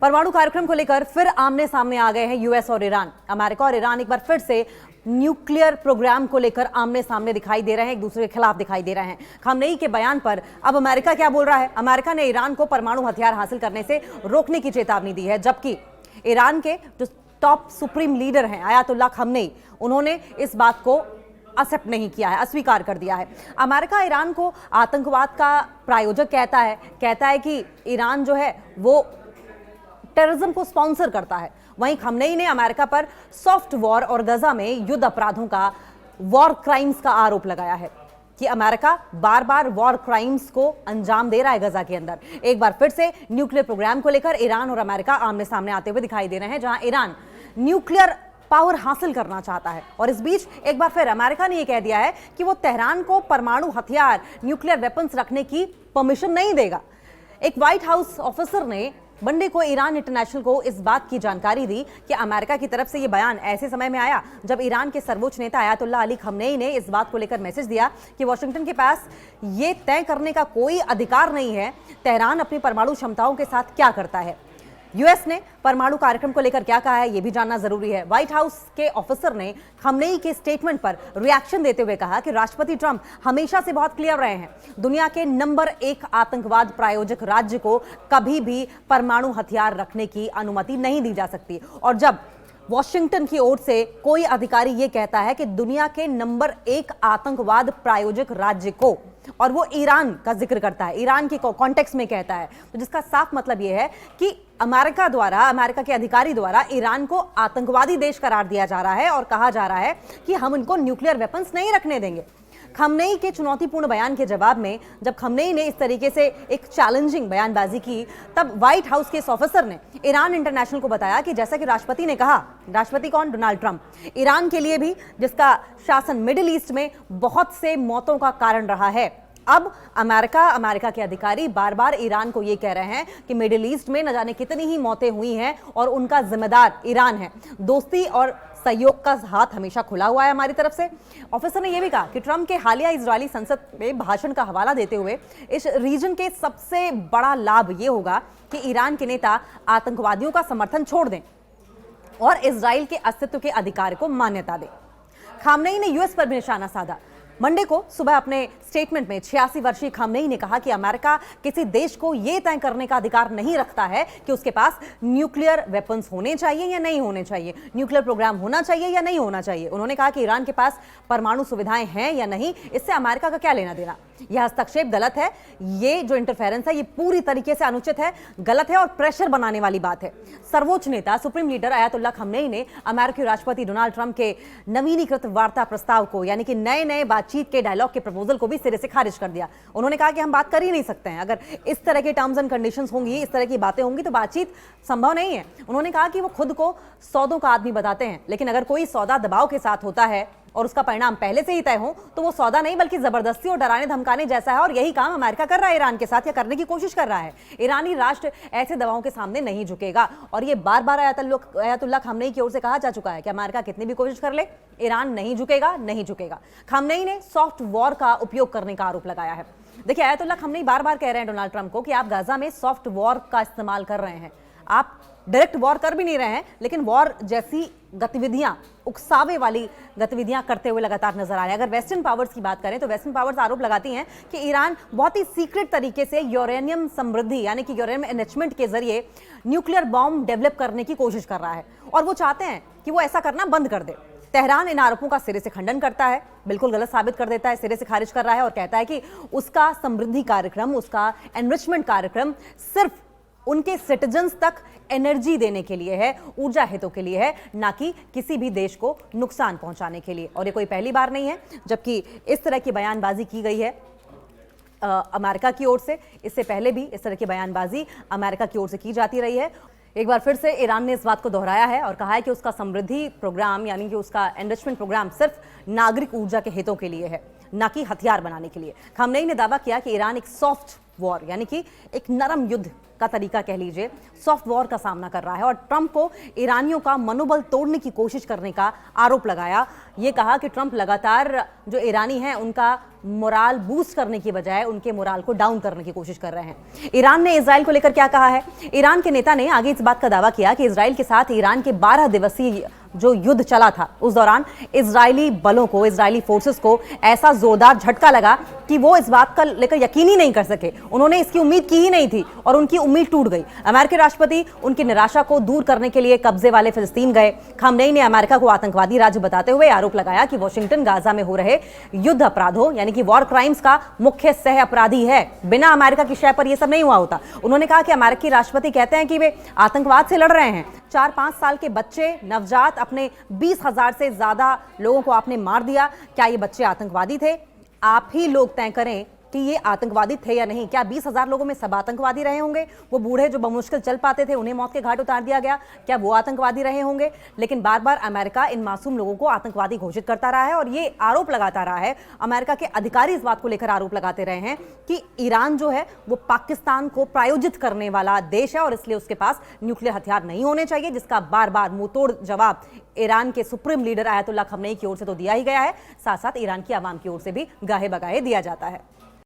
परमाणु कार्यक्रम को लेकर फिर आमने सामने आ गए हैं यूएस और ईरान। अमेरिका और ईरान एक बार फिर से न्यूक्लियर प्रोग्राम को लेकर आमने सामने दिखाई दे रहे हैं, एक दूसरे के खिलाफ दिखाई दे रहे हैं। खामनेई के बयान पर अब अमेरिका क्या बोल रहा है? अमेरिका ने ईरान को परमाणु हथियार हासिल करने से रोकने की चेतावनी दी है, जबकि ईरान के जो टॉप सुप्रीम लीडर हैं आयतुल्लाह खामनेई, उन्होंने इस बात को एक्सेप्ट नहीं किया है, अस्वीकार कर दिया है। अमेरिका ईरान को आतंकवाद का प्रायोजक कहता है कि ईरान जो है वो टेररिज्म को स्पॉन्सर करता है। वहीं खामनेई ने अमेरिका पर सॉफ्ट वॉर और गजा में युद्ध अपराधों का, वॉर क्राइम्स का आरोप लगाया है कि अमेरिका बार बार वॉर क्राइम्स को अंजाम दे रहा है गजा के अंदर। एक बार फिर से न्यूक्लियर प्रोग्राम को लेकर ईरान और अमेरिका आमने सामने आते हुए दिखाई दे रहे हैं, जहां ईरान न्यूक्लियर पावर हासिल करना चाहता है और इस बीच एक बार फिर अमेरिका ने यह कह दिया है कि वो तेहरान को परमाणु हथियार, न्यूक्लियर वेपन्स रखने की परमिशन नहीं देगा। एक व्हाइट हाउस ऑफिसर ने मंडे को ईरान इंटरनेशनल को इस बात की जानकारी दी कि अमेरिका की तरफ से यह बयान ऐसे समय में आया जब ईरान के सर्वोच्च नेता आयतुल्लाह अली खामनेई ने इस बात को लेकर मैसेज दिया कि वॉशिंगटन के पास यह तय करने का कोई अधिकार नहीं है तेहरान अपनी परमाणु क्षमताओं के साथ क्या करता है। यूएस ने परमाणु कार्यक्रम को लेकर क्या कहा है, यह भी जानना जरूरी है। व्हाइट हाउस के ऑफिसर ने खामनेई के स्टेटमेंट पर रिएक्शन देते हुए कहा कि राष्ट्रपति ट्रंप हमेशा से बहुत क्लियर रहे हैं, दुनिया के नंबर 1 आतंकवाद प्रायोजक राज्य को कभी भी परमाणु हथियार रखने की अनुमति नहीं दी जा सकती। और जब वॉशिंगटन की ओर से कोई अधिकारी यह कहता है कि दुनिया के नंबर 1 आतंकवाद प्रायोजक राज्य को, और वो ईरान का जिक्र करता है, ईरान के कॉन्टेक्स्ट में कहता है, तो जिसका साफ मतलब यह है कि अमेरिका के अधिकारी द्वारा ईरान को आतंकवादी देश करार दिया जा रहा है और कहा जा रहा है कि हम इनको न्यूक्लियर वेपन्स नहीं रखने देंगे। खामनेई के चुनौतीपूर्ण बयान के जवाब में जब खामनेई ने इस तरीके से एक चैलेंजिंग बयानबाजी की, तब व्हाइट हाउस के इस ऑफिसर ने ईरान इंटरनेशनल को बताया कि जैसा कि राष्ट्रपति ने कहा, राष्ट्रपति कौन? डोनाल्ड ट्रंप, ईरान के लिए भी जिसका शासन मिडिल ईस्ट में बहुत से मौतों का कारण रहा है, अब अमेरिका के अधिकारी बार बार ईरान को यह कह रहे हैं कि मिडिल ईस्ट में न जाने कितनी ही मौतें हुई हैं और उनका जिम्मेदार ईरान है। दोस्ती और सहयोग का हाथ हमेशा खुला हुआ है हमारी तरफ से। ऑफिसर ने यह भी कहा कि ट्रंप के हालिया इजरायली संसद में भाषण का हवाला देते हुए इस रीजन के सबसे बड़ा लाभ यह होगा कि ईरान के नेता आतंकवादियों का समर्थन छोड़ दें और इजराइल के अस्तित्व के अधिकार को मान्यता दें। खामनेई ने यूएस पर भी निशाना साधा। मंडे को सुबह अपने स्टेटमेंट में 86 वर्षीय खामनेई ने कहा कि अमेरिका किसी देश को यह तय करने का अधिकार नहीं रखता है कि उसके पास न्यूक्लियर वेपन्स होने चाहिए या नहीं होने चाहिए, न्यूक्लियर प्रोग्राम होना चाहिए या नहीं होना चाहिए। उन्होंने कहा कि ईरान के पास परमाणु सुविधाएं हैं या नहीं, इससे अमेरिका का क्या लेना देना। यह हस्तक्षेप गलत है, ये जो इंटरफेरेंस है ये पूरी तरीके से अनुचित है, गलत है और प्रेशर बनाने वाली बात है। सर्वोच्च नेता सुप्रीम लीडर आयतुल्लाह खामनेई ने अमेरिकी राष्ट्रपति डोनाल्ड ट्रंप के नवीनीकृत वार्ता प्रस्ताव को, यानी कि नए बातचीत के डायलॉग के प्रपोजल को भी सिरे से खारिज कर दिया। उन्होंने कहा कि हम बात कर ही नहीं सकते हैं, अगर इस तरह के टर्म्स एंड कंडीशंस होंगी, इस तरह की बातें होंगी तो बातचीत संभव नहीं है। उन्होंने कहा कि वो खुद को सौदों का आदमी बताते हैं, लेकिन अगर कोई सौदा दबाव के साथ होता है और उसका परिणाम पहले से ही तय हो तो वो सौदा नहीं बल्कि जबरदस्ती और डराने धमकाने जैसा है, और यही काम अमेरिका कर रहा है ईरान के साथ, या करने की कोशिश कर रहा है। ईरानी राष्ट्र ऐसे दबावों के सामने नहीं झुकेगा और ये बार बार आयतुल्लाह खामनेई की ओर से कहा जा चुका है कि अमेरिका कितनी भी कोशिश कर ले, ईरान नहीं झुकेगा। खामनेई ने सॉफ्ट वॉर का उपयोग करने का आरोप लगाया है। देखिए, आयतुल्लाह खामनेई बार बार कह रहे हैं डोनाल्ड ट्रंप को कि आप गाजा में सॉफ्ट वॉर का इस्तेमाल कर रहे हैं, आप डायरेक्ट वॉर कर भी नहीं रहे हैं, लेकिन वॉर जैसी गतिविधियां, उकसावे वाली गतिविधियां करते हुए लगातार नजर आ रहे हैं। अगर वेस्टर्न पावर्स की बात करें तो वेस्टर्न पावर्स आरोप लगाती हैं कि ईरान बहुत ही सीक्रेट तरीके से यूरेनियम समृद्धि, यानी कि यूरेनियम एनरिचमेंट के जरिए न्यूक्लियर बॉम्ब डेवलप करने की कोशिश कर रहा है और वो चाहते हैं कि वो ऐसा करना बंद कर दे। तेहरान इन आरोपों का सिरे से खंडन करता है, बिल्कुल गलत साबित कर देता है, सिरे से खारिज कर रहा है और कहता है कि उसका समृद्धि कार्यक्रम, उसका एनरिचमेंट कार्यक्रम सिर्फ उनके सिटीजन्स तक एनर्जी देने के लिए है, ऊर्जा हितों के लिए है, ना कि किसी भी देश को नुकसान पहुंचाने के लिए। और ये कोई पहली बार नहीं है जबकि इस तरह की बयानबाजी की गई है अमेरिका की ओर से। इससे पहले भी इस तरह की बयानबाजी अमेरिका की ओर से की जाती रही है। एक बार फिर से ईरान ने इस बात को दोहराया है और कहा है कि उसका समृद्धि प्रोग्राम, यानी कि उसका एनरिचमेंट प्रोग्राम सिर्फ नागरिक ऊर्जा के हितों के लिए है, ना कि हथियार बनाने के लिए। खामनेई ने दावा किया कि ईरान एक सॉफ्ट वॉर, यानी कि एक नरम युद्ध का तरीका कह लीजिए, सॉफ्ट वॉर का सामना कर रहा है। और ट्रंप को ईरानियों का मनोबल तोड़ने की कोशिश करने का आरोप लगाया। ये कहा कि ट्रंप लगातार जो ईरानी हैं उनका मोराल बूस्ट करने की बजाय उनके मोराल को डाउन करने की कोशिश कर रहे हैं। ईरान ने इजराइल को लेकर क्या कहा है? ईरान के नेता ने आगे इस बात का दावा किया कि इजराइल के साथ ईरान के 12 दिवसीय जो युद्ध चला था उस दौरान इजरायली बलों को, इजरायली फोर्सेस को ऐसा जोरदार झटका लगा कि वो इस बात का लेकर यकीन ही नहीं कर सके। उन्होंने इसकी उम्मीद की ही नहीं थी और उनकी उम्मीद टूट गई। अमेरिकी राष्ट्रपति उनकी निराशा को दूर करने के लिए कब्जे वाले फिलिस्तीन गए। खामनेई ने अमेरिका को आतंकवादी राज्य बताते हुए आरोप लगाया कि वॉशिंगटन गाजा में हो रहे युद्ध अपराधों यानी कि वॉर क्राइम्स का मुख्य सह अपराधी है। बिना अमेरिका की शय पर यह सब नहीं हुआ होता। उन्होंने कहा कि अमेरिकी राष्ट्रपति कहते हैं कि वे आतंकवाद से लड़ रहे हैं। 4-5 साल के बच्चे, नवजात, अपने 20,000 से ज्यादा लोगों को आपने मार दिया। क्या ये बच्चे आतंकवादी थे? आप ही लोग तय करें कि ये आतंकवादी थे या नहीं। क्या 20,000 लोगों में सब आतंकवादी रहे होंगे? वो बूढ़े जो बमुश्किल चल पाते थे उन्हें मौत के घाट उतार दिया गया, क्या वो आतंकवादी रहे होंगे? लेकिन बार बार अमेरिका इन मासूम लोगों को आतंकवादी घोषित करता रहा है और ये आरोप लगाता रहा है। अमेरिका के अधिकारी इस बात को लेकर आरोप लगाते रहे हैं कि ईरान जो है वो पाकिस्तान को प्रायोजित करने वाला देश है और इसलिए उसके पास न्यूक्लियर हथियार नहीं होने चाहिए, जिसका बार बार मुंहतोड़ जवाब ईरान के सुप्रीम लीडर आयतुल्लाह खमनेई की ओर से तो दिया ही गया है, साथ साथ ईरान की आवाम की ओर से भी गाहे बगाहे दिया जाता है।